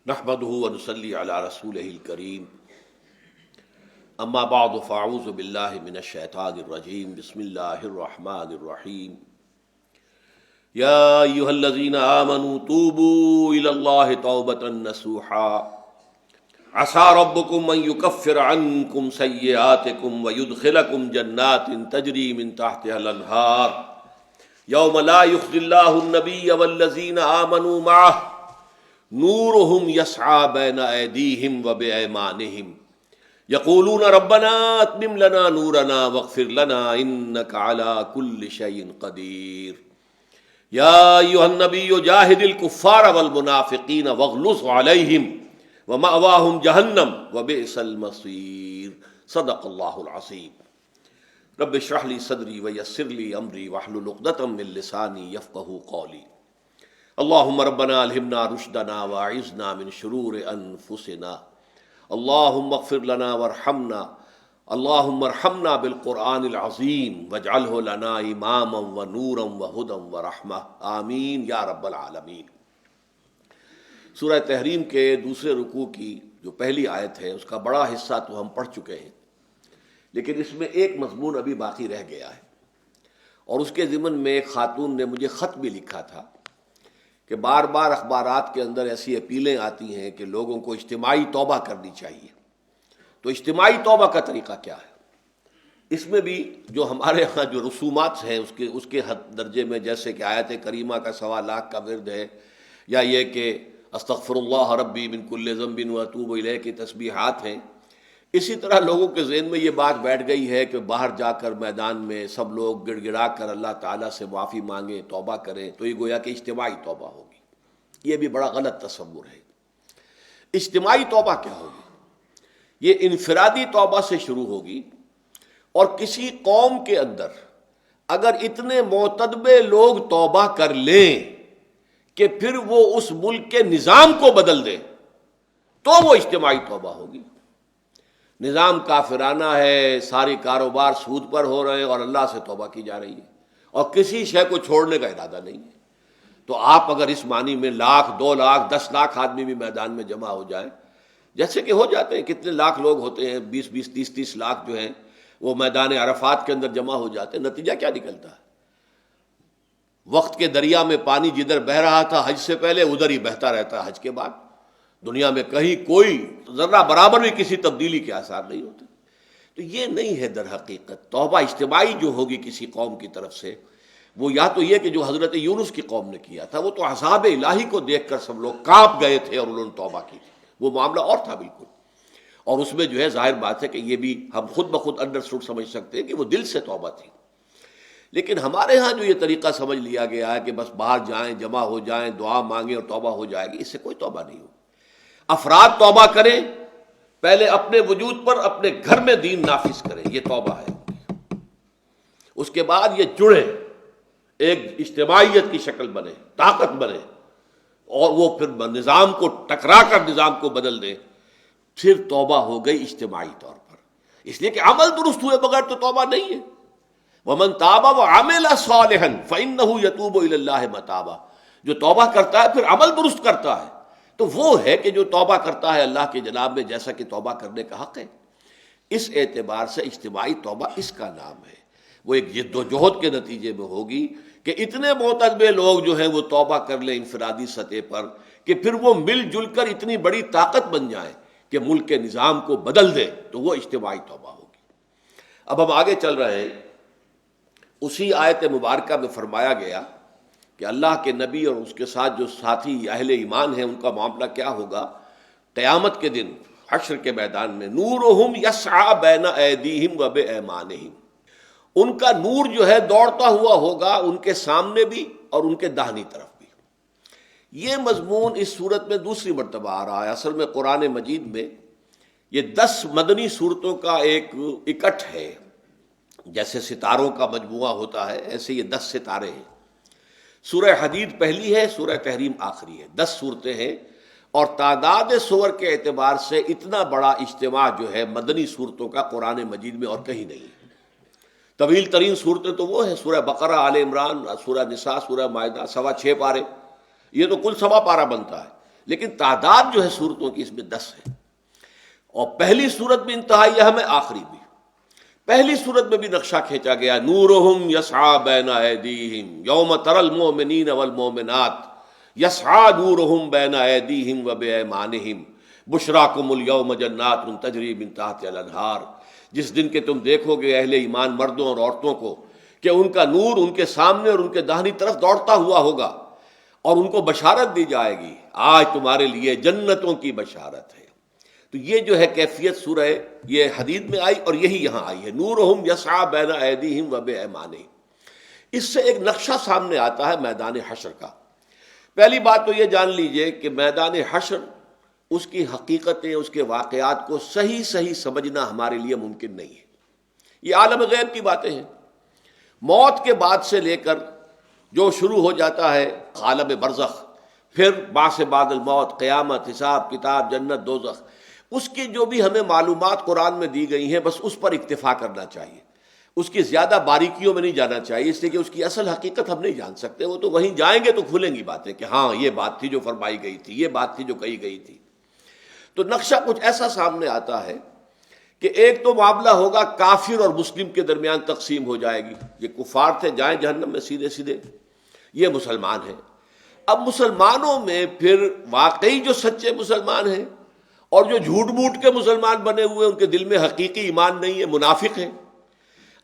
نحمده ونصلي على رسوله الكريم اما بعد فاعوذ بالله من الشیطان الرجیم بسم اللہ الرحمن الرحیم یا ایھا الذین آمنوا توبوا الی اللہ توبۃ نصوحا عسى ربكم ان يكفر عنكم سیئاتکم ويدخلکم جنات تجری من تحتها الانہار یوم لا یخزی اللہ النبی والذین آمنوا معه نورهم يسعى بين أيديهم وبأيمانهم يقولون ربنا أتمم لنا نورنا واغفر لنا إنك على كل شيء قدير يا أيها النبي جاهد الكفار والمنافقين واغلظ عليهم ومأواهم جهنم وبئس المصير صدق الله العظيم رب اشرح لي صدري ويسر لي أمري واحلل عقدة من لساني يفقهوا قولي اللهم ربنا الہمنا رشدنا واعذنا من شرور انفسنا اللهم اغفر لنا وارحمنا اللهم ارحمنا بالقرآن العظیم واجعله لنا اماما ونورا وہدى ورحمة آمین یا رب العالمین۔ سورہ تحریم کے دوسرے رکوع کی جو پہلی آیت ہے اس کا بڑا حصہ تو ہم پڑھ چکے ہیں، لیکن اس میں ایک مضمون ابھی باقی رہ گیا ہے، اور اس کے ضمن میں ایک خاتون نے مجھے خط بھی لکھا تھا کہ بار بار اخبارات کے اندر ایسی اپیلیں آتی ہیں کہ لوگوں کو اجتماعی توبہ کرنی چاہیے۔ تو اجتماعی توبہ کا طریقہ کیا ہے؟ اس میں بھی جو ہمارے ہاں جو رسومات ہیں اس کے حد درجے میں، جیسے کہ آیت کریمہ کا 1.25 لاکھ کا ورد ہے، یا یہ کہ استغفر اللہ ربی من کل ذنب واتوب الیہ کی تسبیحات ہیں، اسی طرح لوگوں کے ذہن میں یہ بات بیٹھ گئی ہے کہ باہر جا کر میدان میں سب لوگ گڑ گڑا کر اللہ تعالیٰ سے معافی مانگیں، توبہ کریں تو یہ گویا کہ اجتماعی توبہ ہوگی۔ یہ بھی بڑا غلط تصور ہے۔ اجتماعی توبہ کیا ہوگی؟ یہ انفرادی توبہ سے شروع ہوگی، اور کسی قوم کے اندر اگر اتنے معتدبے لوگ توبہ کر لیں کہ پھر وہ اس ملک کے نظام کو بدل دیں تو وہ اجتماعی توبہ ہوگی۔ نظام کافرانہ ہے، ساری کاروبار سود پر ہو رہے ہیں اور اللہ سے توبہ کی جا رہی ہے، اور کسی شے کو چھوڑنے کا ارادہ نہیں ہے، تو آپ اگر اس معنی میں 1,00,000 2,00,000 10 لاکھ آدمی بھی میدان میں جمع ہو جائیں، جیسے کہ ہو جاتے ہیں، کتنے لاکھ لوگ ہوتے ہیں، 20 30 لاکھ جو ہیں وہ میدان عرفات کے اندر جمع ہو جاتے ہیں، نتیجہ کیا نکلتا ہے؟ وقت کے دریا میں پانی جدھر بہہ رہا تھا حج سے پہلے ادھر ہی بہتا رہتا ہے حج کے بعد۔ دنیا میں کہیں کوئی ذرہ برابر بھی کسی تبدیلی کے آثار نہیں ہوتے۔ تو یہ نہیں ہے در حقیقت توبہ اجتماعی جو ہوگی کسی قوم کی طرف سے، وہ یا تو یہ کہ جو حضرت یونس کی قوم نے کیا تھا، وہ تو عذاب الہی کو دیکھ کر سب لوگ کانپ گئے تھے اور انہوں نے توبہ کی تھی، وہ معاملہ اور تھا بالکل، اور اس میں جو ہے ظاہر بات ہے کہ یہ بھی ہم خود بخود انڈرسٹوڈ سمجھ سکتے ہیں کہ وہ دل سے توبہ تھی۔ لیکن ہمارے ہاں جو یہ طریقہ سمجھ لیا گیا ہے کہ بس باہر جائیں، جمع ہو جائیں، دعا مانگیں اور توبہ ہو جائے گی، اس سے کوئی توبہ نہیں ہوگی۔ افراد توبہ کریں، پہلے اپنے وجود پر اپنے گھر میں دین نافذ کریں، یہ توبہ ہے۔ اس کے بعد یہ جڑے، ایک اجتماعیت کی شکل بنے، طاقت بنے، اور وہ پھر نظام کو ٹکرا کر نظام کو بدل دیں، پھر توبہ ہو گئی اجتماعی طور پر۔ اس لیے کہ عمل درست ہوئے بغیر تو توبہ نہیں ہے۔ وَمَن تَابَ وَعَمِلَ صَالِحًا فَإِنَّهُ يَتُوبُ إِلَى اللَّهِ مَتَابًا، جو توبہ کرتا ہے پھر عمل درست کرتا ہے تو وہ ہے کہ جو توبہ کرتا ہے اللہ کے جناب میں، جیسا کہ توبہ کرنے کا حق ہے۔ اس اعتبار سے اجتماعی توبہ اس کا نام ہے، وہ ایک جد و جہد کے نتیجے میں ہوگی کہ اتنے معتدبے لوگ جو ہیں وہ توبہ کر لیں انفرادی سطح پر کہ پھر وہ مل جل کر اتنی بڑی طاقت بن جائیں کہ ملک کے نظام کو بدل دے، تو وہ اجتماعی توبہ ہوگی۔ اب ہم آگے چل رہے ہیں، اسی آیت مبارکہ میں فرمایا گیا کہ اللہ کے نبی اور اس کے ساتھ جو ساتھی اہل ایمان ہیں ان کا معاملہ کیا ہوگا۔ قیامت کے دن حشر کے میدان میں نورہم یسعی بین ایدیہم و بایمانہم، ان کا نور جو ہے دوڑتا ہوا ہوگا ان کے سامنے بھی اور ان کے داہنی طرف بھی۔ یہ مضمون اس صورت میں دوسری مرتبہ آ رہا ہے۔ اصل میں قرآن مجید میں یہ 10 مدنی صورتوں کا ایک اکٹھ ہے، جیسے ستاروں کا مجموعہ ہوتا ہے ایسے یہ 10 ستارے ہیں۔ سورہ حدید پہلی ہے، سورہ تحریم آخری ہے، 10 صورتیں ہیں، اور تعداد سور کے اعتبار سے اتنا بڑا اجتماع جو ہے مدنی صورتوں کا قرآن مجید میں اور کہیں نہیں ہے۔ طویل ترین صورتیں تو وہ ہیں سورہ بقرہ، آل عمران، سورہ نساء، سورہ مائدہ، 6.25 پارے، یہ تو کل 1.25 پارہ بنتا ہے، لیکن تعداد جو ہے صورتوں کی اس میں 10 ہے، اور پہلی صورت بھی انتہائی اہم ہے، آخری بھی۔ پہلی صورت میں بھی نقشہ کھینچا گیا، نورہم یسعی بین ایدیہم یوم تری المؤمنین والمؤمنات یسعی نورہم بین ایدیہم وبایمانہم بشراکم الیوم جنات تجری من تحتہا الانہار۔ جس دن کے تم دیکھو گے اہل ایمان مردوں اور عورتوں کو کہ ان کا نور ان کے سامنے اور ان کے داہنی طرف دوڑتا ہوا ہوگا، اور ان کو بشارت دی جائے گی، آج تمہارے لیے جنتوں کی بشارت ہے۔ تو یہ جو ہے کیفیت سورہ یہ حدید میں آئی، اور یہی یہاں آئی ہے، نورہم یسعی بین ایدیہم وبایمانہم۔ اس سے ایک نقشہ سامنے آتا ہے میدان حشر کا۔ پہلی بات تو یہ جان لیجئے کہ میدان حشر، اس کی حقیقتیں، اس کے واقعات کو صحیح سمجھنا ہمارے لیے ممکن نہیں ہے۔ یہ عالم غیب کی باتیں ہیں۔ موت کے بعد سے لے کر جو شروع ہو جاتا ہے عالم برزخ، پھر بعث بعد الموت، قیامت، حساب کتاب، جنت، دوزخ، اس کی جو بھی ہمیں معلومات قرآن میں دی گئی ہیں بس اس پر اکتفا کرنا چاہیے، اس کی زیادہ باریکیوں میں نہیں جانا چاہیے، اس لیے کہ اس کی اصل حقیقت ہم نہیں جان سکتے۔ وہ تو وہیں جائیں گے تو کھلیں گی باتیں کہ ہاں یہ بات تھی جو فرمائی گئی تھی، یہ بات تھی جو کہی گئی تھی۔ تو نقشہ کچھ ایسا سامنے آتا ہے کہ ایک تو معاملہ ہوگا کافر اور مسلم کے درمیان تقسیم ہو جائے گی، یہ کفار تھے جائیں جہنم میں سیدھے سیدھے، یہ مسلمان ہیں۔ اب مسلمانوں میں پھر واقعی جو سچے مسلمان ہیں اور جو جھوٹ موٹ کے مسلمان بنے ہوئے، ان کے دل میں حقیقی ایمان نہیں ہے، منافق ہیں،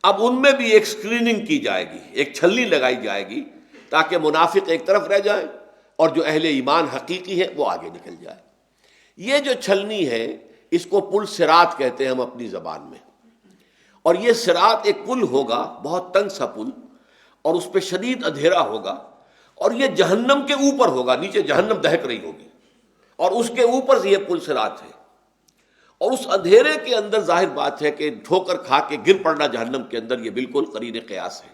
اب ان میں بھی ایک سکریننگ کی جائے گی، ایک چھلنی لگائی جائے گی تاکہ منافق ایک طرف رہ جائیں اور جو اہل ایمان حقیقی ہے وہ آگے نکل جائے۔ یہ جو چھلنی ہے اس کو پل صراط کہتے ہیں ہم اپنی زبان میں، اور یہ صراط ایک پل ہوگا، بہت تنگ سا پل، اور اس پہ شدید اندھیرا ہوگا، اور یہ جہنم کے اوپر ہوگا، نیچے جہنم دہک رہی ہوگی اور اس کے اوپر سے یہ پل صراط ہے، اور اس اندھیرے کے اندر ظاہر بات ہے کہ ٹھوکر کھا کے گر پڑنا جہنم کے اندر، یہ بالکل قرین قیاس ہے۔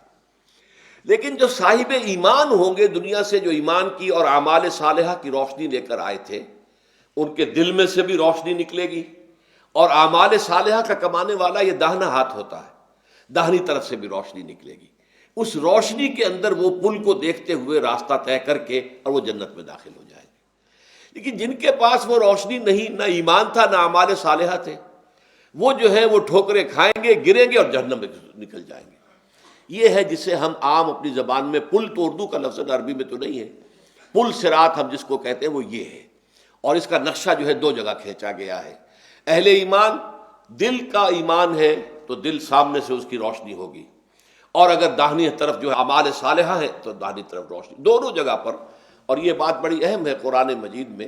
لیکن جو صاحب ایمان ہوں گے دنیا سے، جو ایمان کی اور اعمال صالحہ کی روشنی لے کر آئے تھے، ان کے دل میں سے بھی روشنی نکلے گی، اور اعمال صالحہ کا کمانے والا یہ داہنا ہاتھ ہوتا ہے، داہنی طرف سے بھی روشنی نکلے گی۔ اس روشنی کے اندر وہ پل کو دیکھتے ہوئے راستہ طے کر کے اور وہ جنت میں داخل ہو جائے گے۔ لیکن جن کے پاس وہ روشنی نہیں، نہ ایمان تھا نہ اعمال صالحہ تھے، وہ جو ہے وہ ٹھوکریں کھائیں گے، گریں گے اور جہنم میں نکل جائیں گے۔ یہ ہے جسے ہم عام اپنی زبان میں پل، تو اردو کا لفظ عربی میں تو نہیں ہے، پل صراط ہم جس کو کہتے ہیں وہ یہ ہے، اور اس کا نقشہ جو ہے دو جگہ کھینچا گیا ہے۔ اہل ایمان، دل کا ایمان ہے تو دل سامنے سے اس کی روشنی ہوگی، اور اگر داہنی طرف جو ہے اعمال صالحہ ہے تو داہنی طرف روشنی، دونوں جگہ پر۔ اور یہ بات بڑی اہم ہے، قرآن مجید میں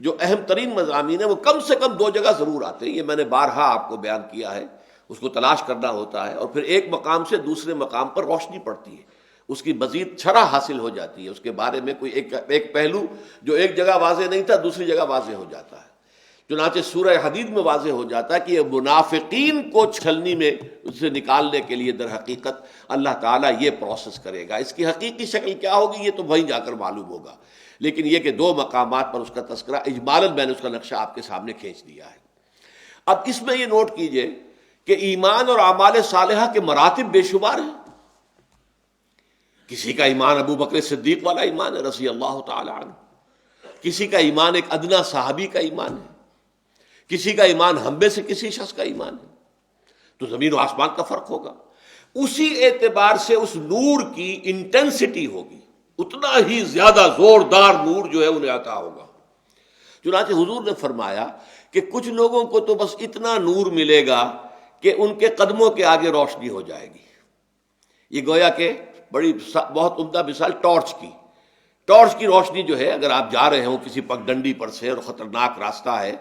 جو اہم ترین مضامین ہیں وہ کم سے کم دو جگہ ضرور آتے ہیں، یہ میں نے بارہا آپ کو بیان کیا ہے، اس کو تلاش کرنا ہوتا ہے، اور پھر ایک مقام سے دوسرے مقام پر روشنی پڑتی ہے، اس کی مزید شرح حاصل ہو جاتی ہے، اس کے بارے میں کوئی ایک پہلو جو ایک جگہ واضح نہیں تھا دوسری جگہ واضح ہو جاتا ہے۔ چنانچہ سورہ حدید میں واضح ہو جاتا ہے کہ یہ منافقین کو چھلنی میں اس سے نکالنے کے لیے در حقیقت اللہ تعالیٰ یہ پروسیس کرے گا۔ اس کی حقیقی شکل کیا ہوگی یہ تو وہیں جا کر معلوم ہوگا، لیکن یہ کہ دو مقامات پر اس کا تذکرہ اجمالاً میں نے اس کا نقشہ آپ کے سامنے کھینچ دیا ہے۔ اب اس میں یہ نوٹ کیجئے کہ ایمان اور اعمال صالحہ کے مراتب بے شمار ہیں۔ کسی کا ایمان ابو بکر صدیق والا ایمان ہے رضی اللہ تعالی عنہ، کسی کا ایمان ایک ادنا صحابی کا ایمان ہے، کسی کا ایمان ہم میں سے کسی شخص کا ایمان ہے، تو زمین و آسمان کا فرق ہوگا۔ اسی اعتبار سے اس نور کی انٹینسٹی ہوگی، اتنا ہی زیادہ زوردار نور جو ہے انہیں عطا ہوگا۔ چنانچہ حضور نے فرمایا کہ کچھ لوگوں کو تو بس اتنا نور ملے گا کہ ان کے قدموں کے آگے روشنی ہو جائے گی۔ یہ گویا کہ بہت عمدہ مثال ٹارچ کی روشنی جو ہے، اگر آپ جا رہے ہوں کسی پگڈنڈی پر سے اور خطرناک راستہ ہے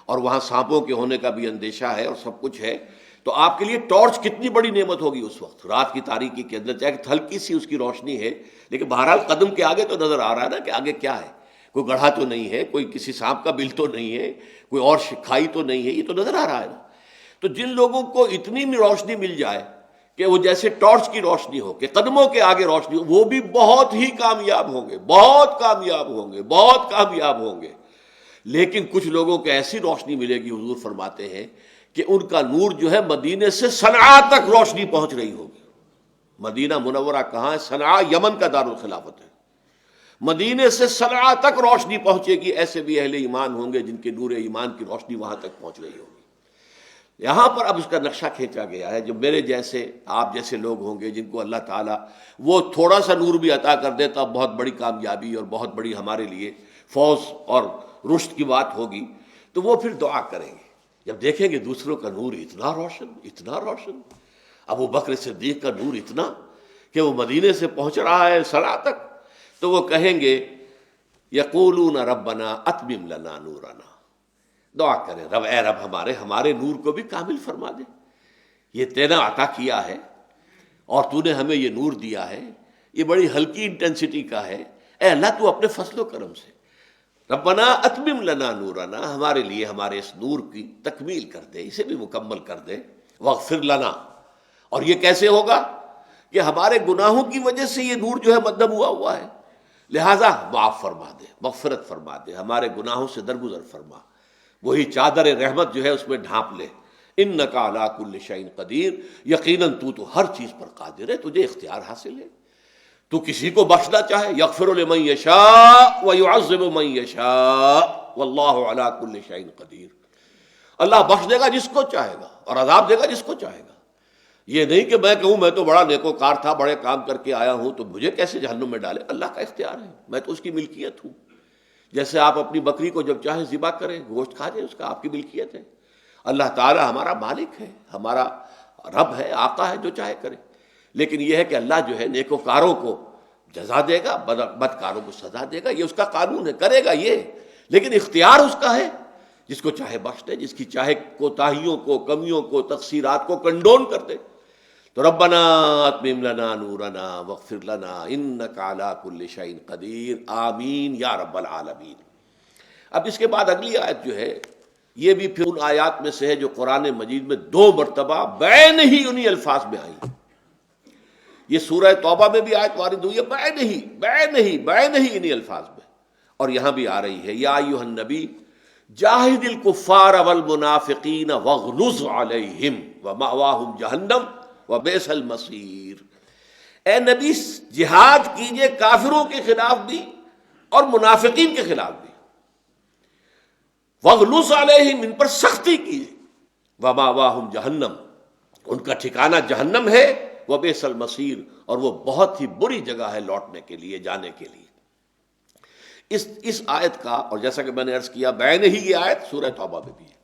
اور وہاں سانپوں کے ہونے کا بھی اندیشہ ہے اور سب کچھ ہے، تو آپ کے لیے ٹارچ کتنی بڑی نعمت ہوگی اس وقت رات کی تاریکی کے اندر، چاہے کہ ہلکی سی اس کی روشنی ہے لیکن بہرحال قدم کے آگے تو نظر آ رہا ہے نا کہ آگے کیا ہے، کوئی گڑھا تو نہیں ہے، کوئی کسی سانپ کا بل تو نہیں ہے، کوئی اور کھائی تو نہیں ہے، یہ تو نظر آ رہا ہے نا۔ تو جن لوگوں کو اتنی روشنی مل جائے کہ وہ جیسے ٹارچ کی روشنی ہو کہ قدموں کے آگے روشنی ہو، وہ بھی بہت ہی کامیاب ہوں گے، بہت کامیاب ہوں گے، بہت کامیاب ہوں گے۔ لیکن کچھ لوگوں کو ایسی روشنی ملے گی، حضور فرماتے ہیں کہ ان کا نور جو ہے مدینے سے صنعاء تک روشنی پہنچ رہی ہوگی۔ مدینہ منورہ کہاں ہے؟ صنعاء یمن کا دارالخلافت ہے۔ مدینے سے صنعا تک روشنی پہنچے گی، ایسے بھی اہل ایمان ہوں گے جن کے نور ایمان کی روشنی وہاں تک پہنچ رہی ہوگی۔ یہاں پر اب اس کا نقشہ کھینچا گیا ہے، جو میرے جیسے آپ جیسے لوگ ہوں گے جن کو اللہ تعالیٰ وہ تھوڑا سا نور بھی عطا کر دیتا بہت بڑی کامیابی اور بہت بڑی ہمارے لیے فوز اور رشد کی بات ہوگی، تو وہ پھر دعا کریں گے جب دیکھیں گے دوسروں کا نور اتنا روشن، اتنا روشن، ابو بکر صدیق کا نور اتنا کہ وہ مدینے سے پہنچ رہا ہے صنعا تک، تو وہ کہیں گے یقولون ربنا اتمم لنا نورنا، دعا کریں رب، اے رب ہمارے نور کو بھی کامل فرما دے، یہ تیرا عطا کیا ہے اور تو نے ہمیں یہ نور دیا ہے، یہ بڑی ہلکی انٹینسٹی کا ہے، اے اللہ تو اپنے فضل و کرم سے ربنا اتمم لنا نورنا، ہمارے لیے ہمارے اس نور کی تکمیل کر دے، اسے بھی مکمل کر دے، واغفر لنا، اور یہ کیسے ہوگا کہ ہمارے گناہوں کی وجہ سے یہ نور جو ہے مدھم ہوا ہے، لہٰذا معاف فرما دے، مغفرت فرما دے، ہمارے گناہوں سے درگزر فرما، وہی چادر رحمت جو ہے اس میں ڈھانپ لے، انک علی کل شیء قدیر، یقیناً تو ہر چیز پر قادر ہے، تجھے اختیار حاصل ہے، تو کسی کو بخشنا چاہے یغفر لمن یشاء ویعذب من یشاء واللہ علی کل شیء قدیر، اللہ بخش دے گا جس کو چاہے گا اور عذاب دے گا جس کو چاہے گا۔ یہ نہیں کہ میں کہوں میں تو بڑا نیکوکار تھا، بڑے کام کر کے آیا ہوں تو مجھے کیسے جہنم میں ڈالے، اللہ کا اختیار ہے، میں تو اس کی ملکیت ہوں، جیسے آپ اپنی بکری کو جب چاہیں ذبح کریں، گوشت کھا جائیں، اس کا آپ کی ملکیت ہے، اللہ تعالی ہمارا مالک ہے، ہمارا رب ہے، آقا ہے، جو چاہے کرے، لیکن یہ ہے کہ اللہ جو ہے نیکوکاروں کو جزا دے گا، بدکاروں کو سزا دے گا، یہ اس کا قانون ہے، کرے گا یہ، لیکن اختیار اس کا ہے، جس کو چاہے بخش دے، جس کی چاہے کوتاہیوں کو، کمیوں کو، تقصیرات کو کنڈون کر دے۔ تو ربنا اتمم لنا نورنا واغفر لنا انک علی کل شیء قدیر، آمین یا رب العالمین۔ اب اس کے بعد اگلی آیت جو ہے یہ بھی پھر ان آیات میں سے ہے جو قرآن مجید میں 2 مرتبہ بین ہی انہی الفاظ میں آئی، یہ سورہ توبہ میں بھی آیت وارد ہوئی ہے بین ہی انہی الفاظ میں، اور یہاں بھی آ رہی ہے یا ایھا النبی جاہد الکفار والمنافقین واغلظ علیہم ومأواہم جہنم وبئس المصیر، اے نبی جہاد کیجئے کافروں کے خلاف بھی اور منافقین کے خلاف بھی، واغلظ علیہم، ان پر سختی کیجئے، ومأواہم جہنم، ان کا ٹھکانہ جہنم ہے، وبئس المصیر، اور وہ بہت ہی بری جگہ ہے لوٹنے کے لیے، جانے کے لیے۔ اس آیت کا، اور جیسا کہ میں نے عرض کیا بین ہی یہ آیت سورہ توبہ میں بھی ہے،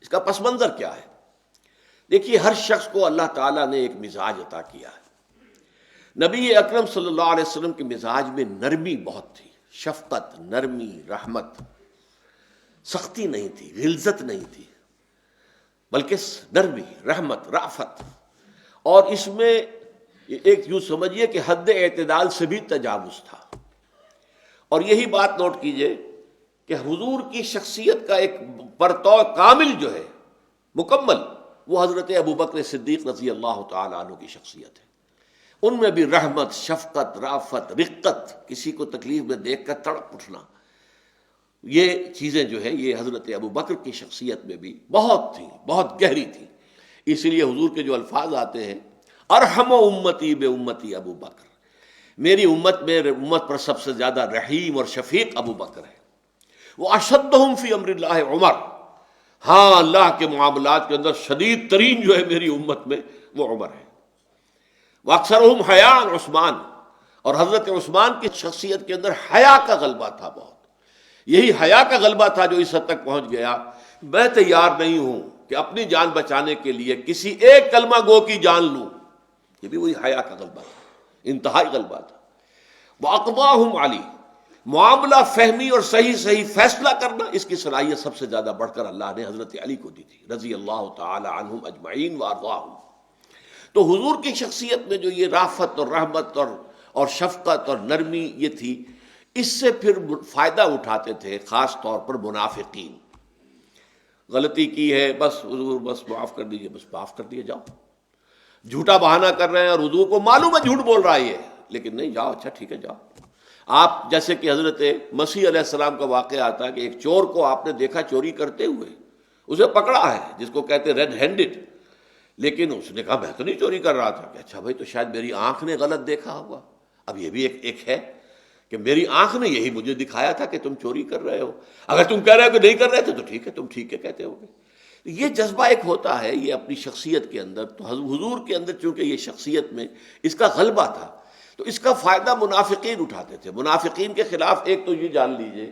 اس کا پس منظر کیا ہے؟ دیکھیے ہر شخص کو اللہ تعالیٰ نے ایک مزاج عطا کیا ہے، نبی اکرم صلی اللہ علیہ وسلم کے مزاج میں نرمی بہت تھی، شفقت، نرمی، رحمت، سختی نہیں تھی، غلظت نہیں تھی، بلکہ نرمی، رحمت، رافت، اور اس میں ایک یوں سمجھیے کہ حد اعتدال سے بھی تجاوز تھا۔ اور یہی بات نوٹ کیجئے کہ حضور کی شخصیت کا ایک پرتو کامل جو ہے، مکمل، وہ حضرت ابوبکر صدیق رضی اللہ تعالی عنہ کی شخصیت ہے، ان میں بھی رحمت، شفقت، رافت، رقت، کسی کو تکلیف میں دیکھ کر تڑپ اٹھنا، یہ چیزیں جو ہے یہ حضرت ابوبکر کی شخصیت میں بھی بہت تھی، بہت گہری تھی۔ اسی لیے حضور کے جو الفاظ آتے ہیں ارحم امتی بے امتی ابو بکر، میری امت میں امت پر سب سے زیادہ رحیم اور شفیق ابو بکر ہے، وہ اشدہم فی امر اللہ عمر، ہاں اللہ کے معاملات کے اندر شدید ترین جو ہے میری امت میں وہ عمر ہے، وہ اکثرہم حیاء عثمان، اور حضرت عثمان کی شخصیت کے اندر حیا کا غلبہ تھا بہت، یہی حیا کا غلبہ تھا جو اس حد تک پہنچ گیا میں تیار نہیں ہوں کہ اپنی جان بچانے کے لیے کسی ایک کلمہ گو کی جان لوں، یہ بھی وہی حیا کا غلبہ تھا، انتہائی غلبہ تھا۔ وَأَقْضَاهُمْ عَلِي، معاملہ فہمی اور صحیح فیصلہ کرنا، اس کی صلاحیت سب سے زیادہ بڑھ کر اللہ نے حضرت علی کو دی تھی رضی اللہ تعالی عنہم اجمعین وارضاہم۔ تو حضور کی شخصیت میں جو یہ رافت اور رحمت اور شفقت اور نرمی یہ تھی، اس سے پھر فائدہ اٹھاتے تھے خاص طور پر منافقین۔ غلطی کی ہے، بس حضور بس معاف کر دیجئے، بس معاف کر دیے جاؤ، جھوٹا بہانہ کر رہے ہیں اور حضور کو معلوم ہے جھوٹ بول رہا ہے یہ، لیکن نہیں، جاؤ، اچھا ٹھیک ہے جاؤ۔ آپ جیسے کہ حضرت مسیح علیہ السلام کا واقعہ آتا ہے کہ ایک چور کو آپ نے دیکھا چوری کرتے ہوئے، اسے پکڑا ہے جس کو کہتے ریڈ ہینڈڈ، لیکن اس نے کہا میں تو نہیں چوری کر رہا تھا، کہ اچھا بھائی تو شاید میری آنکھ نے غلط دیکھا ہوگا۔ اب یہ بھی ایک ہے کہ میری آنکھ نے یہی مجھے دکھایا تھا کہ تم چوری کر رہے ہو، اگر تم کہہ رہے ہو کہ نہیں کر رہے تھے تو ٹھیک ہے، تم ٹھیک ہے کہتے ہو گے۔ یہ جذبہ ایک ہوتا ہے یہ اپنی شخصیت کے اندر، تو حضور کے اندر چونکہ یہ شخصیت میں اس کا غلبہ تھا، تو اس کا فائدہ منافقین اٹھاتے تھے۔ منافقین کے خلاف ایک تو یہ جان لیجئے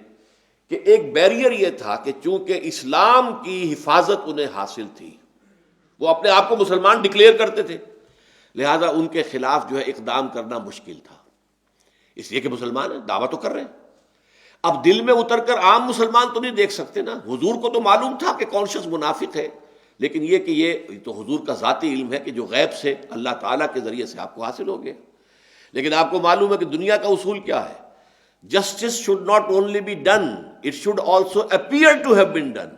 کہ ایک بیریئر یہ تھا کہ چونکہ اسلام کی حفاظت انہیں حاصل تھی، وہ اپنے آپ کو مسلمان ڈکلیئر کرتے تھے، لہذا ان کے خلاف جو ہے اقدام کرنا مشکل تھا، اس لیے کہ مسلمان ہیں، دعویٰ تو کر رہے ہیں۔ اب دل میں اتر کر عام مسلمان تو نہیں دیکھ سکتے نا، حضور کو تو معلوم تھا کہ کون شخص منافق ہے، لیکن یہ کہ یہ تو حضور کا ذاتی علم ہے کہ جو غیب سے اللہ تعالیٰ کے ذریعے سے آپ کو حاصل ہو گیا۔ لیکن آپ کو معلوم ہے کہ دنیا کا اصول کیا ہے، justice should not only be done, it should also appear to have been done.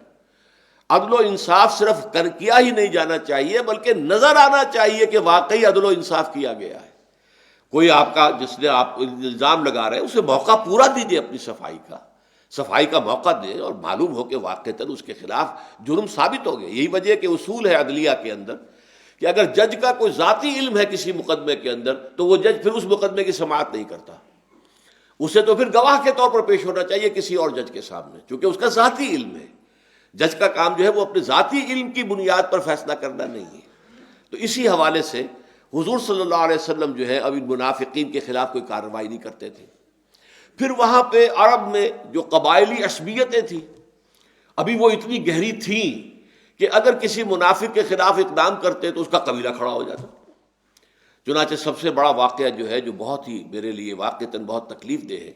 عدل و انصاف صرف کیا ہی نہیں جانا چاہیے بلکہ نظر آنا چاہیے کہ واقعی عدل و انصاف کیا گیا ہے۔ کوئی آپ کا جس نے آپ الزام لگا رہے ہیں اسے موقع پورا دیجیے اپنی صفائی کا موقع دیں، اور معلوم ہو کہ واقعتاً اس کے خلاف جرم ثابت ہو گیا۔ یہی وجہ کہ اصول ہے عدلیہ کے اندر کہ اگر جج کا کوئی ذاتی علم ہے کسی مقدمے کے اندر تو وہ جج پھر اس مقدمے کی سماعت نہیں کرتا، اسے تو پھر گواہ کے طور پر پیش ہونا چاہیے کسی اور جج کے سامنے، چونکہ اس کا ذاتی علم ہے۔ جج کا کام جو ہے وہ اپنے ذاتی علم کی بنیاد پر فیصلہ کرنا نہیں ہے۔ تو اسی حوالے سے حضور صلی اللہ علیہ وسلم جو ہے اب ان منافقین کے خلاف کوئی کارروائی نہیں کرتے تھے۔ پھر وہاں پہ عرب میں جو قبائلی عصبیتیں تھیں ابھی وہ اتنی گہری تھیں کہ اگر کسی منافق کے خلاف اقدام کرتے تو اس کا قبیلہ کھڑا ہو جاتا۔ چنانچہ سب سے بڑا واقعہ جو ہے جو بہت ہی میرے لیے واقعتاً بہت تکلیف دہ ہے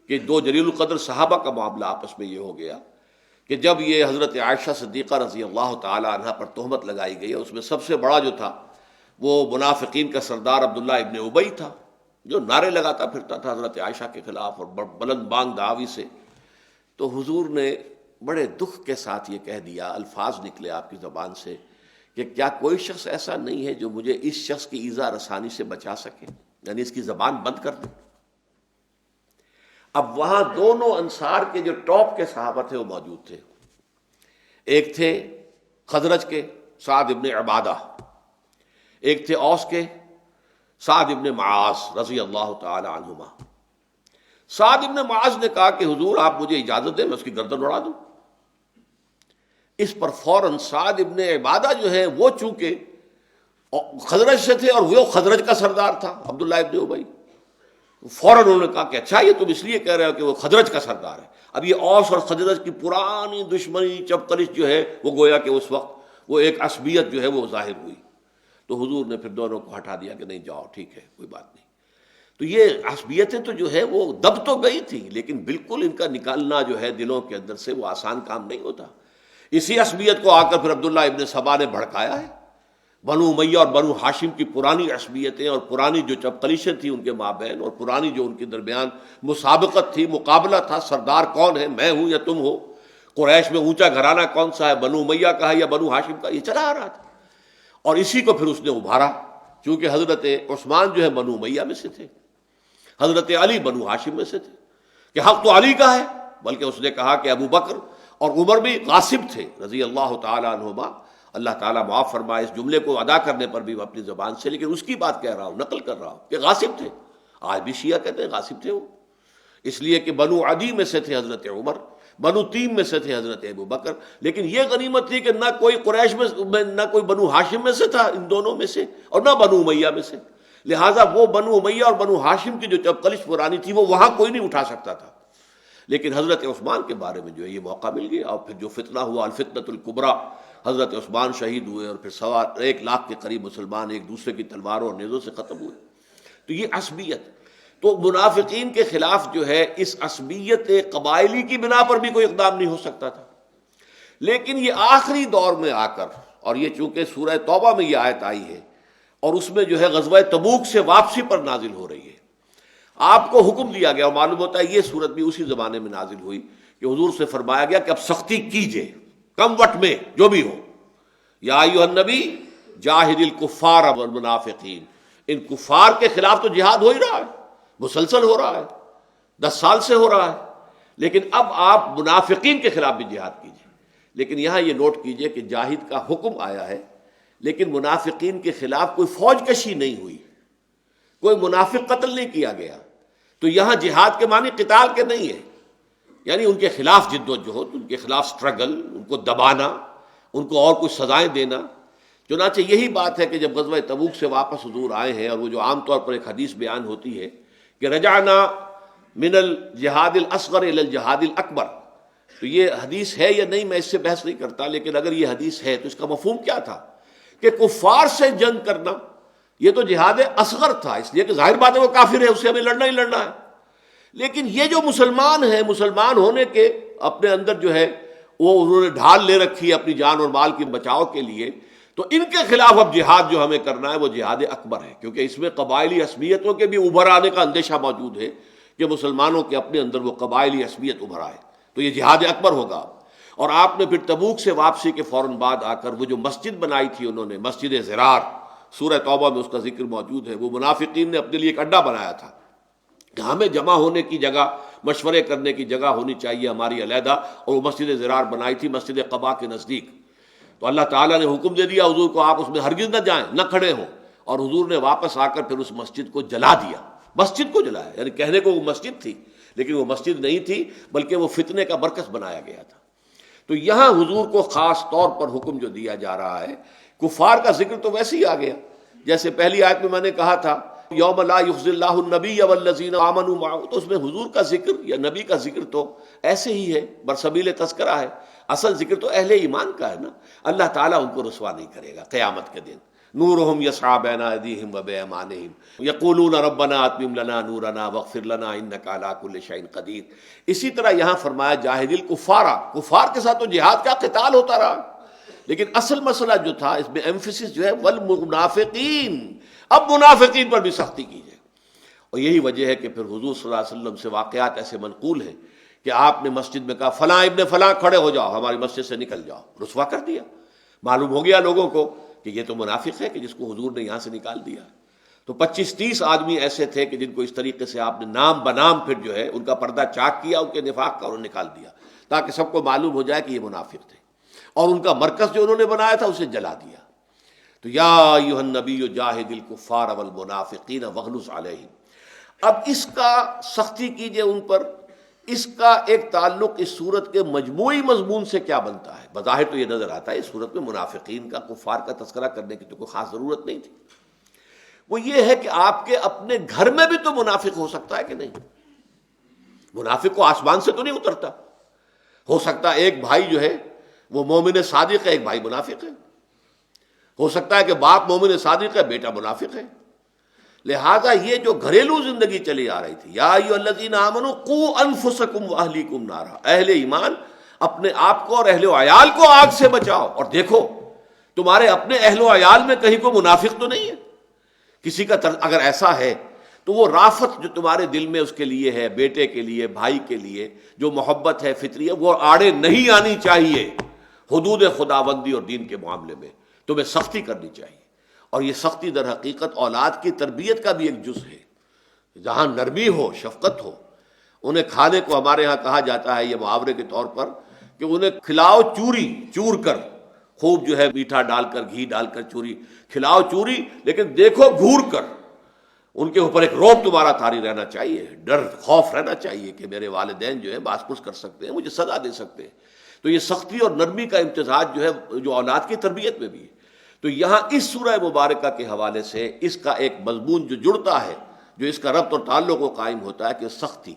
کہ دو جلیل القدر صحابہ کا معاملہ آپس میں یہ ہو گیا کہ جب یہ حضرت عائشہ صدیقہ رضی اللہ تعالی عنہا پر تہمت لگائی گئی، اس میں سب سے بڑا جو تھا وہ منافقین کا سردار عبداللہ ابن ابی تھا، جو نعرے لگاتا پھرتا تھا حضرت عائشہ کے خلاف اور بلند بانگ دعوی سے۔ تو حضور نے بڑے دکھ کے ساتھ یہ کہہ دیا، الفاظ نکلے آپ کی زبان سے کہ کیا کوئی شخص ایسا نہیں ہے جو مجھے اس شخص کی ایذا رسانی سے بچا سکے، یعنی اس کی زبان بند کر دے۔ اب وہاں دونوں انصار کے جو ٹاپ کے صحابہ تھے وہ موجود تھے، ایک تھے خزرج کے سعد ابن عبادہ، ایک تھے اوس کے سعد ابن معاذ رضی اللہ تعالی عنہما۔ سعد ابن معاذ نے کہا کہ حضور آپ مجھے اجازت دیں میں اس کی گردن اڑا دوں۔ اس پر فوراً سعد ابن عبادہ جو ہے وہ چونکہ خزرج سے تھے اور وہ خزرج کا سردار تھا عبداللہ ابن ابی، فوراً انہوں نے کہا کہ اچھا یہ تم اس لیے کہہ رہے ہو کہ وہ خزرج کا سردار ہے۔ اب یہ اوس اور خزرج کی پرانی دشمنی چپقلش جو ہے وہ گویا کہ اس وقت وہ ایک عصبیت جو ہے وہ ظاہر ہوئی، تو حضور نے پھر دونوں کو ہٹا دیا کہ نہیں جاؤ ٹھیک ہے کوئی بات نہیں۔ تو یہ عصبیتیں تو جو ہے وہ دب تو گئی تھی، لیکن بالکل ان کا نکالنا جو ہے دلوں کے اندر سے وہ آسان کام نہیں ہوتا۔ اسی عصبیت کو آ کر پھر عبداللہ ابن سبا نے بھڑکایا ہے۔ بنو امیہ اور بنو ہاشم کی پرانی عصبیتیں اور پرانی جو چپقلیشیں تھیں ان کے مابین، اور پرانی جو ان کے درمیان مسابقت تھی، مقابلہ تھا، سردار کون ہے، میں ہوں یا تم ہو، قریش میں اونچا گھرانہ کون سا ہے، بنو امیہ کا ہے یا بنو ہاشم کا، یہ چلا آ رہا تھا۔ اور اسی کو پھر اس نے ابھارا، چونکہ حضرت عثمان جو ہے بنو امیہ میں سے تھے، حضرت علی بنو ہاشم میں سے تھے، کہ حق تو علی کا ہے، بلکہ اس نے کہا کہ ابو بکر اور عمر بھی غاصب تھے رضی اللہ تعالی عنہما، اللہ تعالیٰ معاف فرمائے اس جملے کو ادا کرنے پر بھی اپنی زبان سے، لیکن اس کی بات کہہ رہا ہوں، نقل کر رہا ہوں کہ غاصب تھے۔ آج بھی شیعہ کہتے ہیں غاصب تھے وہ، اس لیے کہ بنو عدی میں سے تھے حضرت عمر، بنو تیم میں سے تھے حضرت ابو بکر، لیکن یہ غنیمت تھی کہ نہ کوئی قریش میں نہ کوئی بنو ہاشم میں سے تھا ان دونوں میں سے، اور نہ بنو امیہ میں سے، لہٰذا وہ بنو امیہ اور بنو ہاشم کی جو چپقلش پرانی تھی وہ وہاں کوئی نہیں اٹھا سکتا تھا۔ لیکن حضرت عثمان کے بارے میں جو ہے یہ موقع مل گیا، اور پھر جو فتنہ ہوا الفتنۃ الکبریٰ، حضرت عثمان شہید ہوئے اور پھر 1,00,000 کے قریب مسلمان ایک دوسرے کی تلواروں اور نیزوں سے ختم ہوئے۔ تو یہ عصبیت، تو منافقین کے خلاف جو ہے اس عصبیت قبائلی کی بنا پر بھی کوئی اقدام نہیں ہو سکتا تھا۔ لیکن یہ آخری دور میں آ کر، اور یہ چونکہ سورہ توبہ میں یہ آیت آئی ہے اور اس میں جو ہے غزوہ تبوک سے واپسی پر نازل ہو رہی ہے، آپ کو حکم دیا گیا، اور معلوم ہوتا ہے یہ صورت بھی اسی زمانے میں نازل ہوئی کہ حضور سے فرمایا گیا کہ اب سختی کیجئے، کم وقت میں جو بھی ہو، یا ایھا النبی جاہد الکفار والمنافقین، ان کفار کے خلاف تو جہاد ہو ہی رہا ہے، مسلسل ہو رہا ہے، 10 سال سے ہو رہا ہے، لیکن اب آپ منافقین کے خلاف بھی جہاد کیجئے۔ لیکن یہاں یہ نوٹ کیجئے کہ جاہد کا حکم آیا ہے، لیکن منافقین کے خلاف کوئی فوج کشی نہیں ہوئی، کوئی منافق قتل نہیں کیا گیا، تو یہاں جہاد کے معنی قتال کے نہیں ہے، یعنی ان کے خلاف جد و جہد، ان کے خلاف سٹرگل، ان کو دبانا، ان کو اور کچھ سزائیں دینا۔ چنانچہ یہی بات ہے کہ جب غزوہ تبوک سے واپس حضور آئے ہیں، اور وہ جو عام طور پر ایک حدیث بیان ہوتی ہے کہ رجعنا من الجہاد الاصغر الی الجہاد الاکبر، تو یہ حدیث ہے یا نہیں میں اس سے بحث نہیں کرتا، لیکن اگر یہ حدیث ہے تو اس کا مفہوم کیا تھا کہ کفار سے جنگ کرنا یہ تو جہاد اصغر تھا، اس لیے کہ ظاہر بات ہے وہ کافر ہے، اس سے ہمیں لڑنا ہی لڑنا ہے۔ لیکن یہ جو مسلمان ہیں، مسلمان ہونے کے اپنے اندر جو ہے وہ انہوں نے ڈھال لے رکھی ہے اپنی جان اور مال کے بچاؤ کے لیے، تو ان کے خلاف اب جہاد جو ہمیں کرنا ہے وہ جہاد اکبر ہے، کیونکہ اس میں قبائلی عصبیتوں کے بھی ابھر آنے کا اندیشہ موجود ہے کہ مسلمانوں کے اپنے اندر وہ قبائلی عصبیت ابھر آئے، تو یہ جہاد اکبر ہوگا۔ اور آپ نے پھر تبوک سے واپسی کے فوراً بعد آ کر وہ جو مسجد بنائی تھی انہوں نے، مسجد زرار، سورہ توبہ میں اس کا ذکر موجود ہے، وہ منافقین نے اپنے لیے ایک اڈا بنایا تھا کہ ہمیں جمع ہونے کی جگہ، مشورے کرنے کی جگہ ہونی چاہیے ہماری علیحدہ، اور وہ مسجد زرار بنائی تھی مسجد قباء کے نزدیک۔ تو اللہ تعالیٰ نے حکم دے دیا حضور کو آپ اس میں ہرگز نہ جائیں، نہ کھڑے ہوں، اور حضور نے واپس آ کر پھر اس مسجد کو جلا دیا، مسجد کو جلایا، یعنی کہنے کو وہ مسجد تھی لیکن وہ مسجد نہیں تھی بلکہ وہ فتنے کا مرکز بنایا گیا تھا۔ تو یہاں حضور کو خاص طور پر حکم جو دیا جا رہا ہے، کفار کا ذکر تو ویسے ہی آ گیا، جیسے پہلی آیت میں نے کہا تھا یوم لا یخزی اللہ النبی والذین آمنوا معہ، تو اس میں حضور کا ذکر یا نبی کا ذکر تو ایسے ہی ہے، برسبیل تذکرہ ہے، اصل ذکر تو اہل ایمان کا ہے نا۔ اللہ تعالیٰ ان کو رسوا نہیں کرے گا قیامت کے دن، نورہم یسعی بین ایدیہم وبایمانہم یقولون ربنا اتمم لنا نورنا واغفر لنا انک علی کل شیء قدیر۔ اسی طرح یہاں فرمایا جاہد الکفار، کفار کے ساتھ تو جہاد کا قتال ہوتا رہا، لیکن اصل مسئلہ جو تھا اس میں ایمفیسس جو ہے والمنافقین، اب منافقین پر بھی سختی کیجیے۔ اور یہی وجہ ہے کہ پھر حضور صلی اللہ علیہ وسلم سے واقعات ایسے منقول ہیں کہ آپ نے مسجد میں کہا فلاں ابن فلاں کھڑے ہو جاؤ، ہماری مسجد سے نکل جاؤ، رسوا کر دیا۔ معلوم ہو گیا لوگوں کو کہ یہ تو منافق ہے کہ جس کو حضور نے یہاں سے نکال دیا۔ تو 25-30 آدمی ایسے تھے کہ جن کو اس طریقے سے آپ نے نام بنام پھر جو ہے ان کا پردہ چاک کیا، ان کے نفاق کا، اور نکال دیا تاکہ سب کو معلوم ہو جائے کہ یہ منافق تھے، اور ان کا مرکز جو انہوں نے بنایا تھا اسے جلا دیا۔ تو یا ایھا النبی جاہد الکفار والمنافقین واغلظ علیہم، اب اس کا سختی کیجئے ان پر، اس کا ایک تعلق اس صورت کے مجموعی مضمون سے کیا بنتا ہے؟ بظاہر تو یہ نظر آتا ہے اس صورت میں منافقین کا، کفار کا تذکرہ کرنے کی تو کوئی خاص ضرورت نہیں تھی۔ وہ یہ ہے کہ آپ کے اپنے گھر میں بھی تو منافق ہو سکتا ہے کہ نہیں؟ منافق کو آسمان سے تو نہیں اترتا، ہو سکتا ہے ایک بھائی جو ہے وہ مومن صادق ہے، ایک بھائی منافق ہے، ہو سکتا ہے کہ باپ مومن صادق ہے، بیٹا منافق ہے۔ لہذا یہ جو گھریلو زندگی چلی آ رہی تھی، یا ایھا الذین آمنوا قوا انفسکم واہلیکم نارا، اہل ایمان اپنے آپ کو اور اہل و عیال کو آگ سے بچاؤ، اور دیکھو تمہارے اپنے اہل و عیال میں کہیں کوئی منافق تو نہیں ہے کسی کا، اگر ایسا ہے تو وہ رافت جو تمہارے دل میں اس کے لیے ہے، بیٹے کے لیے، بھائی کے لیے جو محبت ہے فطری ہے، وہ آڑے نہیں آنی چاہیے۔ حدود خداوندی اور دین کے معاملے میں تمہیں سختی کرنی چاہیے، اور یہ سختی در حقیقت اولاد کی تربیت کا بھی ایک جز ہے، جہاں نرمی ہو، شفقت ہو۔ انہیں کھانے کو ہمارے ہاں کہا جاتا ہے یہ محاورے کے طور پر کہ انہیں کھلاؤ چوری، چور کر، خوب جو ہے میٹھا ڈال کر، گھی ڈال کر چوری کھلاؤ، چوری، لیکن دیکھو گھور کر۔ ان کے اوپر ایک رعب تمہارا طاری رہنا چاہیے، ڈر خوف رہنا چاہیے کہ میرے والدین جو ہے باس پرس کر سکتے ہیں، مجھے سزا دے سکتے ہیں۔ تو یہ سختی اور نرمی کا امتزاج جو ہے جو اولاد کی تربیت میں بھی ہے۔ تو یہاں اس سورہ مبارکہ کے حوالے سے اس کا ایک مضمون جو جڑتا ہے، جو اس کا ربط اور تعلق و قائم ہوتا ہے کہ سختی،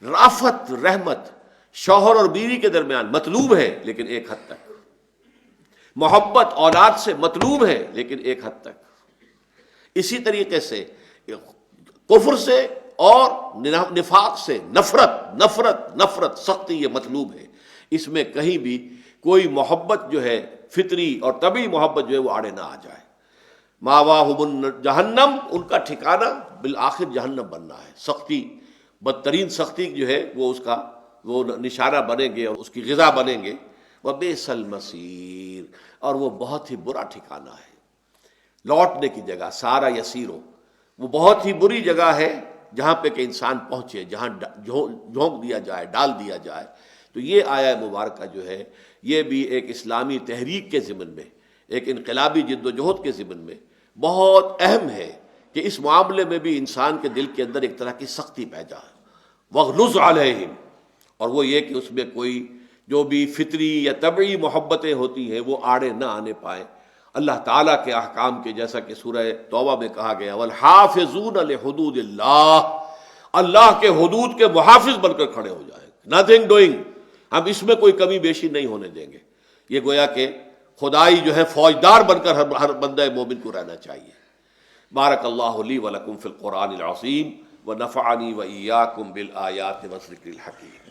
رافت، رحمت شوہر اور بیوی کے درمیان مطلوب ہے لیکن ایک حد تک، محبت اولاد سے مطلوب ہے لیکن ایک حد تک، اسی طریقے سے کفر سے اور نفاق سے نفرت سختی یہ مطلوب ہے۔ اس میں کہیں بھی کوئی محبت جو ہے فطری اور طبعی محبت جو ہے وہ آڑے نہ آ جائے۔ ماواہم جہنم، ان کا ٹھکانہ بالآخر جہنم بننا ہے۔ سختی، بدترین سختی جو ہے وہ اس کا وہ نشانہ بنیں گے اور اس کی غذا بنیں گے۔ وبئس المصیر، اور وہ بہت ہی برا ٹھکانہ ہے، لوٹنے کی جگہ، سارا یسیرو، وہ بہت ہی بری جگہ ہے جہاں پہ کہ انسان پہنچے، جہاں جھونک دیا جائے، ڈال دیا جائے۔ تو یہ آیہ مبارکہ جو ہے یہ بھی ایک اسلامی تحریک کے ضمن میں، ایک انقلابی جد و جہد کے ضمن میں بہت اہم ہے کہ اس معاملے میں بھی انسان کے دل کے اندر ایک طرح کی سختی پیدا ہے. وَغْلُظْ عَلَيْهِمْ، اور وہ یہ کہ اس میں کوئی جو بھی فطری یا طبعی محبتیں ہوتی ہیں وہ آڑے نہ آنے پائیں اللہ تعالیٰ کے احکام کے، جیسا کہ سورہ توبہ میں کہا گیا وَالْحَافِظُونَ لِحُدُودِ اللَّهِ، اللہ کے حدود کے محافظ بن کر کھڑے ہو جائیں. نتھنگ ڈوئنگ، ہم اس میں کوئی کمی بیشی نہیں ہونے دیں گے. یہ گویا کہ خدائی جو ہے فوجدار بن کر ہر بندہ مومن کو رہنا چاہیے. بارک اللہ لی ولکم فی القرآن العظیم ونفعنی وإیاکم بالآیات والذکر الحکیم.